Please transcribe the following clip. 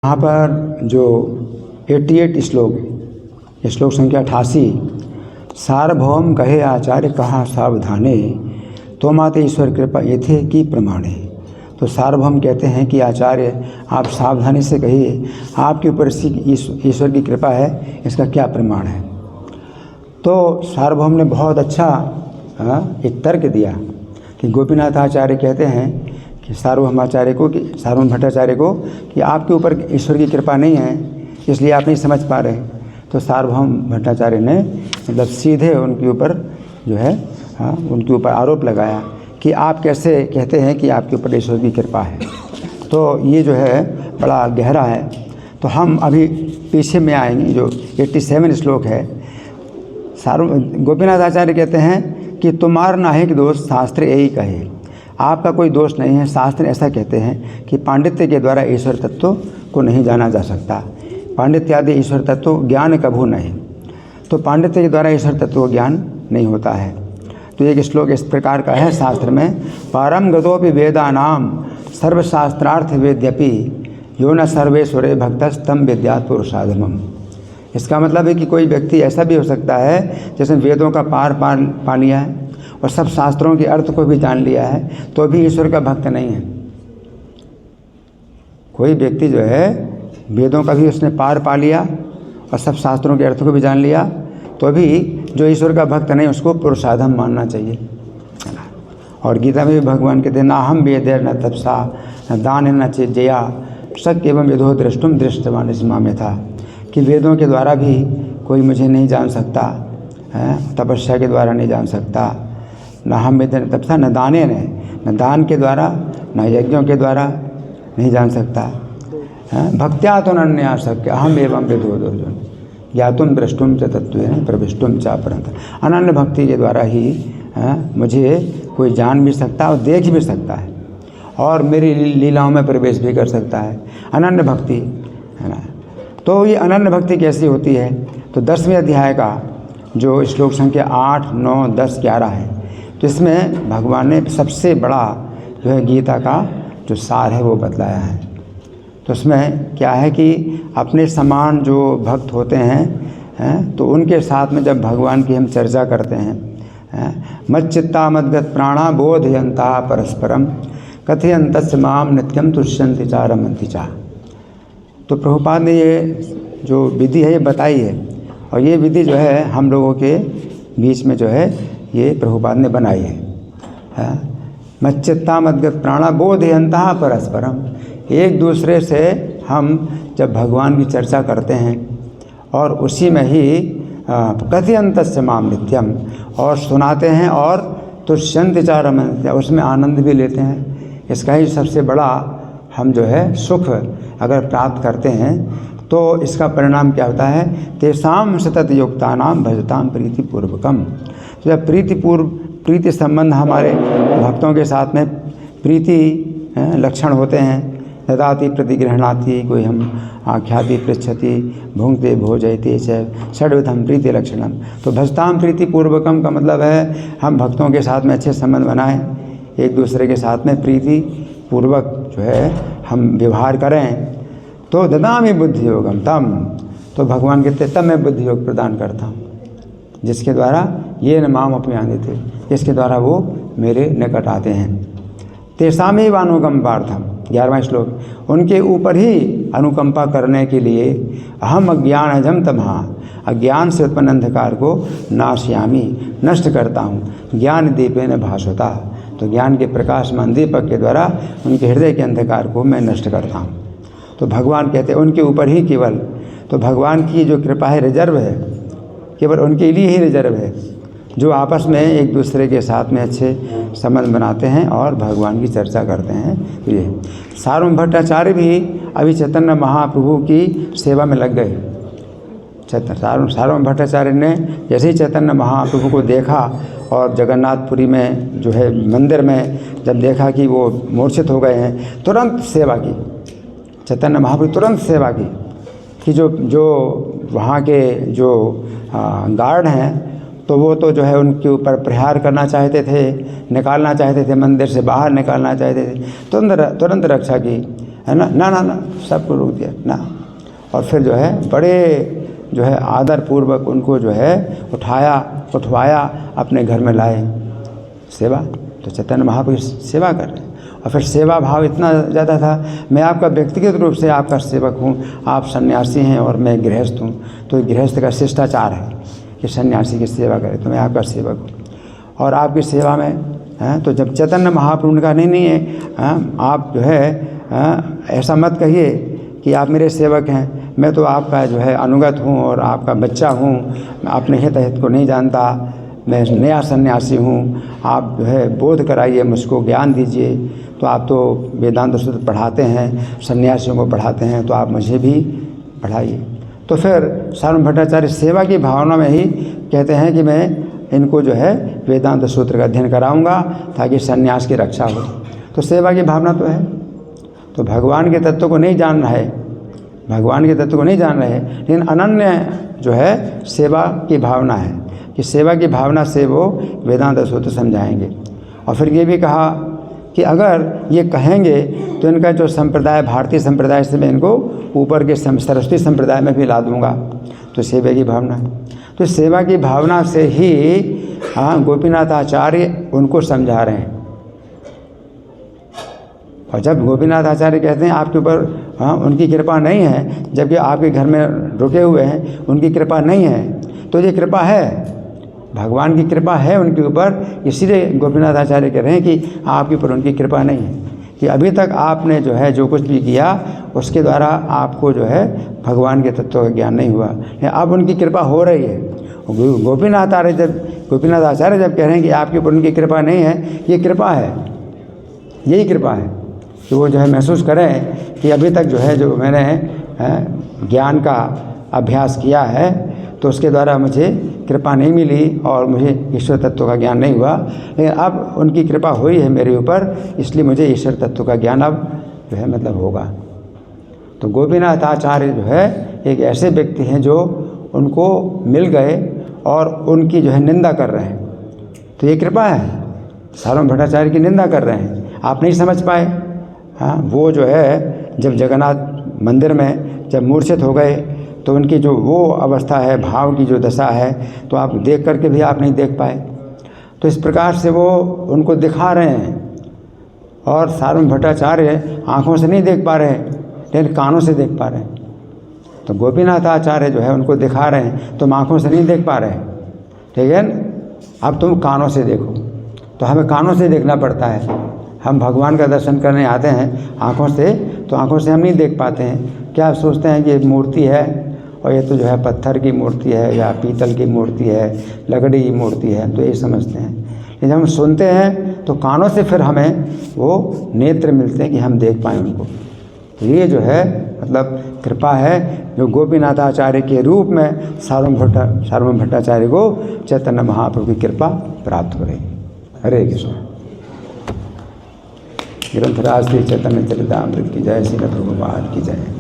यहाँ पर जो 88 श्लोक संख्या 88, सार्वभौम कहे आचार्य कहा सावधाने तो माते ईश्वर कृपा येथे की प्रमाणे। तो सार्वभौम कहते हैं कि आचार्य आप सावधानी से कहिए आपके ऊपर ईश्वर की कृपा है, इसका क्या प्रमाण है। तो सार्वभौम ने बहुत अच्छा एक तर्क दिया कि गोपीनाथ आचार्य कहते हैं कि सार्वभौम भट्टाचार्य को कि आपके ऊपर ईश्वर की कृपा नहीं है, इसलिए आप नहीं समझ पा रहे। तो सार्वभौम भट्टाचार्य ने मतलब सीधे उनके ऊपर जो है उनके ऊपर आरोप लगाया कि आप कैसे कहते हैं कि आपके ऊपर ईश्वर की कृपा है। तो ये जो है बड़ा गहरा है। तो हम अभी पीछे में आएंगे, जो 87 श्लोक है। गोपीनाथ आचार्य कहते हैं कि तुम्हार नाहिक दोष शास्त्र यही कहे, आपका कोई दोष नहीं है। शास्त्र ऐसा कहते हैं कि पांडित्य के द्वारा ईश्वर तत्व को नहीं जाना जा सकता, पांडित्य आदि ईश्वर तत्व ज्ञान कभू नहीं। तो पांडित्य के द्वारा ईश्वर तत्व ज्ञान नहीं होता है। तो एक श्लोक इस प्रकार का है शास्त्र में, पारम गतोपि वेदानाम सर्वशास्त्रार्थ वेद्यपि यो न सर्वेश्वरे भक्तस्तम विद्यात् पुरुषाधमम। इसका मतलब है कि कोई व्यक्ति ऐसा भी हो सकता है जिसने वेदों का पार पा लिया है और सब शास्त्रों के अर्थ को भी जान लिया है, तो भी ईश्वर का भक्त नहीं है। कोई व्यक्ति जो है वेदों का भी उसने पार पा लिया और सब शास्त्रों के अर्थ को भी जान लिया, तो भी जो ईश्वर का भक्त नहीं उसको पुरुषाधम मानना चाहिए। और गीता में भी भगवान कहते हैं, ना हम वेदैर न तपसा न दान न चेज्जया शक एवं विधो दृष्टुम दृष्टवान इस में था कि वेदों के द्वारा भी कोई मुझे नहीं जान सकता है, तपस्या के द्वारा नहीं जान सकता, न हम वेदैर न तपसा न दाने न दान के द्वारा न यज्ञों के द्वारा नहीं जान सकता है। भक्त्या तो अन्य शक्य अहम एवं विधो दुर्जन ज्ञातुम दृष्टुम च तत्वेन प्रविष्टुम च परंत। अनन्य भक्ति के द्वारा ही मुझे कोई जान भी सकता है और देख भी सकता है और मेरी लीलाओं में प्रवेश भी कर सकता है। अनन्य भक्ति है ना। तो ये अनन्य भक्ति कैसी होती है। तो 10वें अध्याय का जो श्लोक संख्या 8, 9, 10, 11 है, तो इसमें भगवान ने सबसे बड़ा जो है गीता का जो सार है वो बतलाया है। तो उसमें क्या है कि अपने समान जो भक्त होते हैं तो उनके साथ में जब भगवान की हम चर्चा करते हैं, मच्चित्ता मद्गत प्राणा बोधयंता परस्परम कथयंतस्य माम नित्यम तुष्यन्ति चा रमन्ति चा। तो प्रभुपाद ने ये जो विधि है ये बताई है, और ये विधि जो है हम लोगों के बीच में जो है ये प्रभुपाद ने बनाई है। मच्चित्ता मद्गत प्राणा बोधयंता परस्परम, एक दूसरे से हम जब भगवान की चर्चा करते हैं और उसी में ही कथयन्तस्य माम नित्यम, और सुनाते हैं और तुष्यन्ति च रमन्ति, उसमें आनंद भी लेते हैं। इसका ही सबसे बड़ा हम जो है सुख अगर प्राप्त करते हैं तो इसका परिणाम क्या होता है, तेषाम सतत युक्तानाम भजताम प्रीतिपूर्वकम। तो जब प्रीति संबंध हमारे भक्तों के साथ में प्रीति लक्षण होते हैं, ददाति प्रतिगृहणाति, कोई हम आख्याति पृच्छति भुंक्ते भोजयते च षड्विधम प्रीति लक्षणम। तो भजताम प्रीतिपूर्वकम का मतलब है हम भक्तों के साथ में अच्छे संबंध बनाएं, एक दूसरे के साथ में प्रीति पूर्वक जो है हम व्यवहार करें। तो ददामि बुद्धि योगम तम, तो भगवान कहते तब मैं बुद्धि योग प्रदान करता हूँ, जिसके द्वारा ये न माम अपयान्ति थे, जिसके द्वारा वो मेरे निकट आते हैं। तेषामेव अनुकंपार्थम, 11वां श्लोक, उनके ऊपर ही अनुकंपा करने के लिए अहम अज्ञान अजम तमहा, अज्ञान से उत्पन्न अंधकार को नाशयामी, नष्ट करता हूँ, ज्ञान दीपेन भास्वता। तो ज्ञान के प्रकाशमान दीपक के द्वारा उनके हृदय के अंधकार को मैं नष्ट करता हूँ। तो भगवान कहते हैं उनके ऊपर ही केवल, तो भगवान की जो कृपा है रिजर्व है, केवल उनके लिए ही रिजर्व है जो आपस में एक दूसरे के साथ में अच्छे संबंध बनाते हैं और भगवान की चर्चा करते हैं। तो ये सार्वभौम भट्टाचार्य भी अभी चैतन्य महाप्रभु की सेवा में लग गए। सार्वभौम भट्टाचार्य ने जैसे ही चैतन्य महाप्रभु को देखा और जगन्नाथपुरी में जो है मंदिर में जब देखा कि वो मूर्छित हो गए हैं, तुरंत सेवा की। चैतन्य महाप्रभु तुरंत सेवा की कि जो वहाँ के जो गार्ड हैं तो वो तो जो है उनके ऊपर प्रहार करना चाहते थे, निकालना चाहते थे, मंदिर से बाहर निकालना चाहते थे। तुरंत रक्षा की। है ना, ना ना ना, सबको रोक दिया ना। और फिर जो है बड़े जो है आदरपूर्वक उनको जो है उठवाया, अपने घर में लाए। सेवा तो चैतन्य महाप्रभु सेवा कर रहे हैं। और फिर सेवा भाव इतना ज़्यादा था, मैं आपका व्यक्तिगत रूप से आपका सेवक हूँ, आप सन्यासी हैं और मैं गृहस्थ हूँ, तो गृहस्थ का शिष्टाचार है कि सन्यासी की सेवा करे, तो मैं आपका सेवक हूँ और आपकी सेवा में हैं। तो जब चैतन्य महाप्रभु ने कहा नहीं है, आप जो है ऐसा मत कहिए कि आप मेरे सेवक हैं, मैं तो आपका जो है अनुगत हूँ और आपका बच्चा हूँ, मैं अपने हित को नहीं जानता, मैं नया सन्यासी हूँ, आप जो है बोध कराइए, मुझको ज्ञान दीजिए। तो आप तो वेदांत सूत्र पढ़ाते हैं, सन्यासियों को पढ़ाते हैं, तो आप मुझे भी पढ़ाइए। तो फिर सार्वभौम भट्टाचार्य सेवा की भावना में ही कहते हैं कि मैं इनको जो है वेदांत सूत्र का अध्ययन कराऊंगा ताकि सन्यास की रक्षा हो। तो सेवा की भावना तो है, तो भगवान के तत्व को नहीं जान रहा है, भगवान के तत्व को नहीं जान रहे, लेकिन अनन्य जो है सेवा की भावना है कि सेवा की भावना से वो वेदांत सूत्र समझाएंगे। और फिर ये भी कहा कि अगर ये कहेंगे तो इनका जो संप्रदाय भारतीय संप्रदाय से मैं इनको ऊपर के सरस्वती संप्रदाय में भी ला दूँगा। तो सेवा की भावना, तो सेवा की भावना से ही गोपीनाथ आचार्य उनको समझा रहे हैं। और जब गोपीनाथ आचार्य कहते हैं आपके ऊपर उनकी कृपा नहीं है, जबकि आपके घर में रुके हुए हैं, उनकी कृपा नहीं है, तो ये कृपा है, भगवान की कृपा है उनके ऊपर। इसीलिए गोपीनाथ आचार्य कह रहे हैं कि आपके ऊपर उनकी कृपा नहीं है, कि अभी तक आपने जो है जो कुछ भी किया उसके द्वारा आपको जो है भगवान के तत्व का ज्ञान नहीं हुआ, अब उनकी कृपा हो रही है। गोपीनाथ आचार्य जब कह रहे हैं कि आपके ऊपर उनकी कृपा नहीं है, ये कृपा है, यही कृपा है कि वो जो है महसूस करें कि अभी तक जो है जो मैंने ज्ञान का अभ्यास किया है तो उसके द्वारा मुझे कृपा नहीं मिली और मुझे ईश्वर तत्व का ज्ञान नहीं हुआ, लेकिन अब उनकी कृपा हुई है मेरे ऊपर, इसलिए मुझे ईश्वर तत्व का ज्ञान अब जो है मतलब होगा। तो गोपीनाथ आचार्य जो है एक ऐसे व्यक्ति हैं जो उनको मिल गए और उनकी जो है निंदा कर रहे हैं, तो ये कृपा है। सार्वभौम भट्टाचार्य की निंदा कर रहे हैं, आप नहीं समझ पाए। हाँ, वो जो है जब जगन्नाथ मंदिर में जब मूर्छित हो गए तो उनकी जो वो अवस्था है, भाव की जो दशा है, तो आप देख करके भी आप नहीं देख पाए। तो इस प्रकार से वो उनको दिखा रहे हैं और सार्वभौम भट्टाचार्य आँखों से नहीं देख पा रहे लेकिन कानों से देख पा रहे हैं। तो गोपीनाथ आचार्य जो है उनको दिखा रहे हैं, तुम आँखों से नहीं देख पा रहे, ठीक है, अब तुम कानों से देखो। तो हमें कानों से देखना पड़ता है। हम भगवान का दर्शन करने आते हैं आँखों से, तो आँखों से हम नहीं देख पाते हैं, क्या सोचते हैं कि मूर्ति है और ये तो जो है पत्थर की मूर्ति है या पीतल की मूर्ति है, लकड़ी की मूर्ति है, तो ये समझते हैं। लेकिन जब हम सुनते हैं तो कानों से फिर हमें वो नेत्र मिलते हैं कि हम देख पाएँ उनको। तो ये जो है मतलब कृपा है जो गोपीनाथ आचार्य के रूप में सार्वभौम भट्टाचार्य को चैतन्य महाप्रभु की कृपा प्राप्त हो रही। हरे कृष्ण। ग्रंथराज श्री चैतन्य चरितामृत की जय, श्री प्रभुपाद की जय।